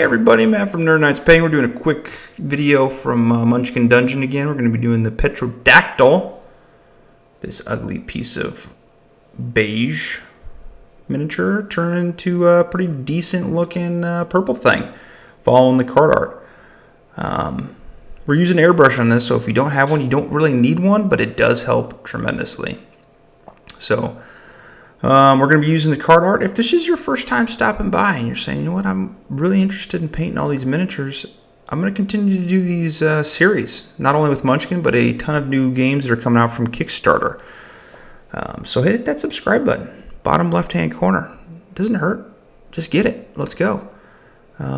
everybody, Matt from Nerd Knight's Painting. We're doing a quick video from Munchkin Dungeon again. We're going to be doing the Pterodactyl, this ugly piece of beige miniature turned into a pretty decent looking purple thing, following the card art. We're using airbrush on this, so if you don't have one, you don't really need one, but it does help tremendously. So we're going to be using the card art. If this is your first time stopping by and you're saying, you know what, I'm really interested in painting all these miniatures, I'm going to continue to do these series, not only with Munchkin, but a ton of new games that are coming out from Kickstarter. So hit that subscribe button, bottom left-hand corner. It doesn't hurt. Just get it. Let's go.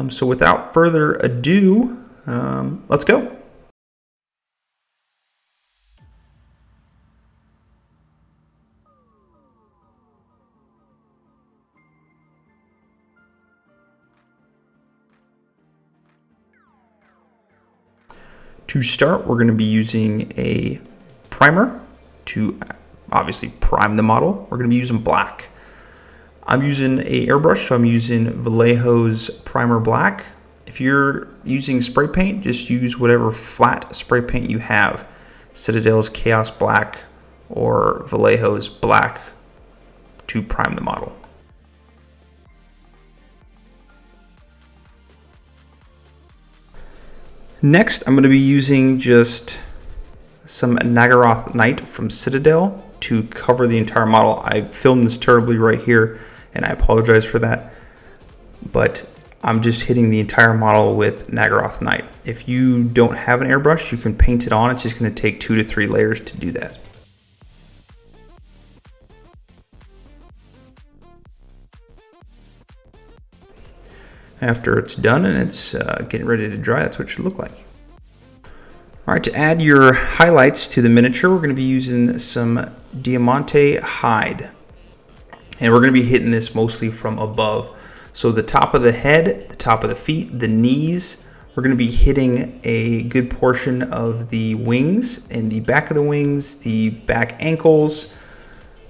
So without further ado, let's go. To start, we're going to be using a primer to obviously prime the model. We're going to be using black. I'm using a airbrush, so I'm using Vallejo's Primer Black. If you're using spray paint, just use whatever flat spray paint you have. Citadel's Chaos Black or Vallejo's Black to prime the model. Next, I'm going to be using just some Naggaroth Night from Citadel to cover the entire model. I filmed this terribly right here, and I apologize for that. But I'm just hitting the entire model with Naggaroth Night. If you don't have an airbrush, you can paint it on. It's just going to take 2 to 3 layers to do that. After it's done and it's getting ready to dry, that's what it should look like. All right, to add your highlights to the miniature, we're going to be using some Daemonette Hide. And we're going to be hitting this mostly from above. So the top of the head, the top of the feet, the knees, we're going to be hitting a good portion of the wings and the back of the wings, the back ankles,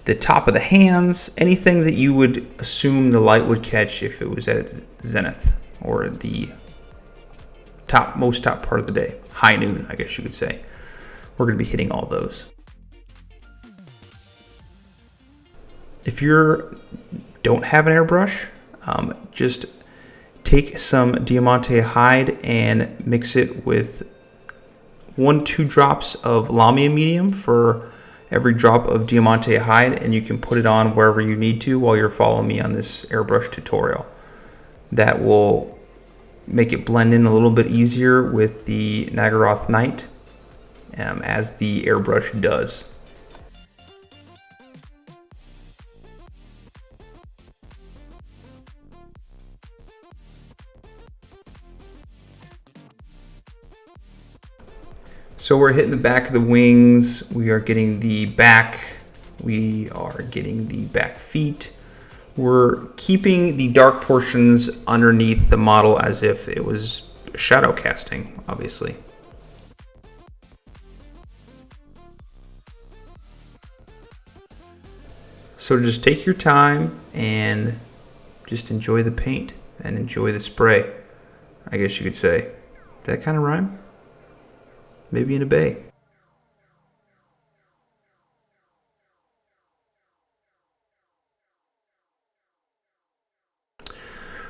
the top of the hands, anything that you would assume the light would catch if it was at zenith or the most top part of the day, high noon, I guess you could say. We're going to be hitting all those. If you don't have an airbrush, just take some Daemonette Hide and mix it with 1-2 drops of Lamia medium for every drop of Daemonette Hide, and you can put it on wherever you need to while you're following me on this airbrush tutorial. That will make it blend in a little bit easier with the Naggaroth Night, as the airbrush does. So we're hitting the back of the wings, we are getting the back, we are getting the back feet. We're keeping the dark portions underneath the model as if it was shadow casting, obviously. So just take your time and just enjoy the paint and enjoy the spray, I guess you could say. Did that kind of rhyme? Maybe in a bay.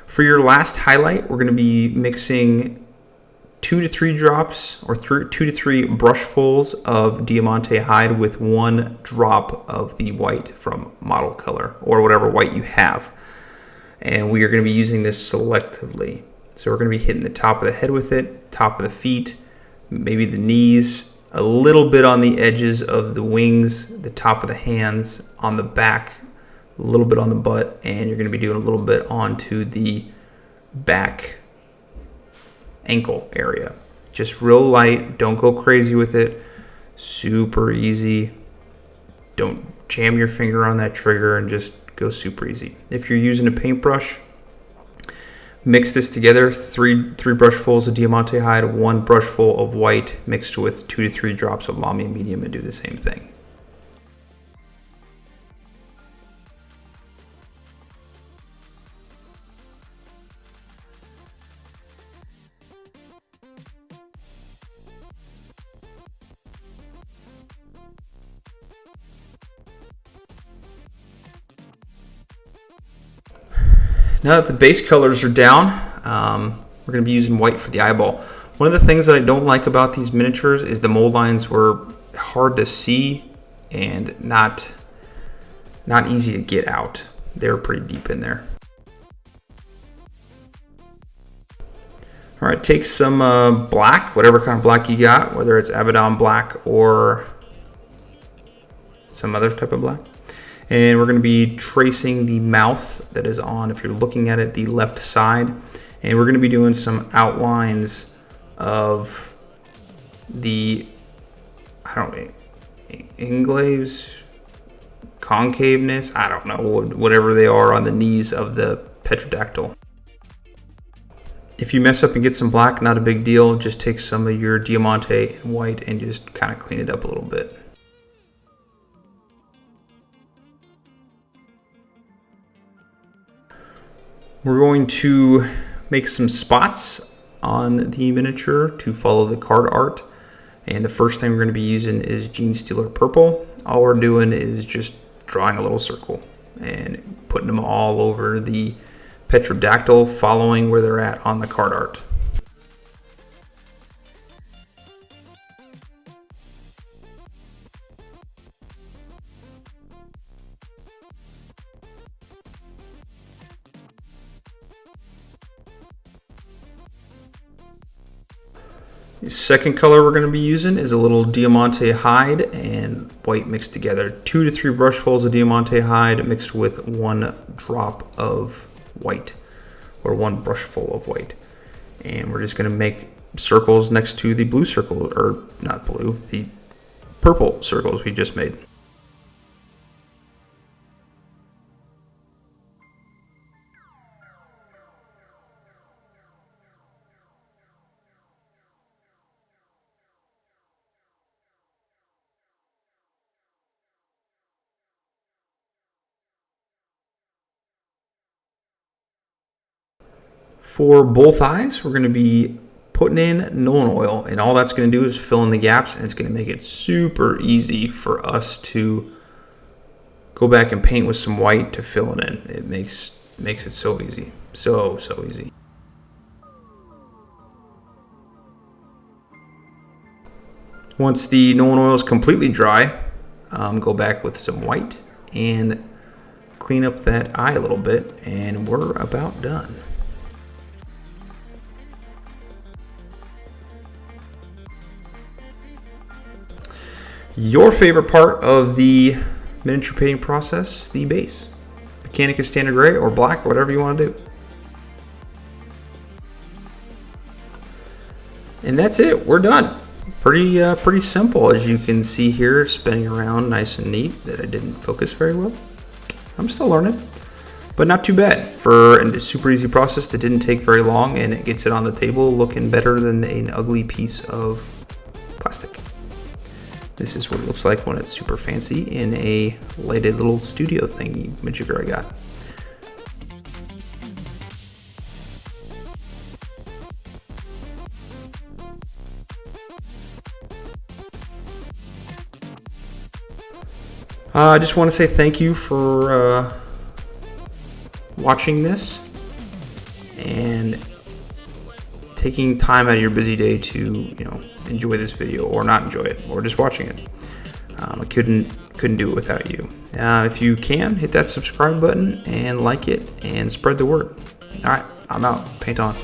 For your last highlight, we're going to be mixing 2 to 3 drops or 2 to 3 brushfuls of Daemonette Hide with 1 drop of the white from Model Color or whatever white you have. And we are going to be using this selectively. So we're going to be hitting the top of the head with it, top of the feet, maybe the knees, a little bit on the edges of the wings, the top of the hands, on the back, a little bit on the butt, and you're going to be doing a little bit onto the back ankle area. Just real light, don't go crazy with it, super easy. Don't jam your finger on that trigger and just go super easy. If you're using a paintbrush, mix this together, 3 brushfuls of Daemonette Hide, 1 brushful of white mixed with 2 to 3 drops of Lamia medium, and do the same thing. Now that the base colors are down, we're going to be using white for the eyeball. One of the things that I don't like about these miniatures is the mold lines were hard to see and not easy to get out. They're pretty deep in there. All right, take some black, whatever kind of black you got, whether it's Abaddon black or some other type of black. And we're going to be tracing the mouth that is on, if you're looking at it, the left side. And we're going to be doing some outlines of the, I don't know, inglaves, concaveness, I don't know, whatever they are on the knees of the Pterodactyl. If you mess up and get some black, not a big deal. Just take some of your Diamante and white and just kind of clean it up a little bit. We're going to make some spots on the miniature to follow the card art. And the first thing we're going to be using is Genestealer Purple. All we're doing is just drawing a little circle and putting them all over the Pterodactyl, following where they're at on the card art. The second color we're going to be using is a little Diamante Hide and white mixed together. 2 to 3 brushfuls of Diamante Hide mixed with 1 drop of white, or 1 brushful of white. And we're just going to make circles next to the blue circle, or not blue, the purple circles we just made. For both eyes, we're going to be putting in Nulin Oil, and all that's going to do is fill in the gaps, and it's going to make it super easy for us to go back and paint with some white to fill it in. It makes it so easy, so easy. Once the Nulin Oil is completely dry, go back with some white and clean up that eye a little bit, and we're about done. Your favorite part of the miniature painting process, the base. Mechanicus standard gray or black, whatever you want to do. And that's it, we're done. Pretty simple, as you can see here, spinning around nice and neat. That I didn't focus very well. I'm still learning, but not too bad for a super easy process that didn't take very long, and it gets it on the table looking better than an ugly piece of plastic. This is what it looks like when it's super fancy in a lighted little studio thingy majigger I got. I just want to say thank you for watching this and taking time out of your busy day to, enjoy this video, or not enjoy it, or just watching it. I couldn't do it without you. If you can, hit that subscribe button and like it and spread the word. All right, I'm out. Paint on.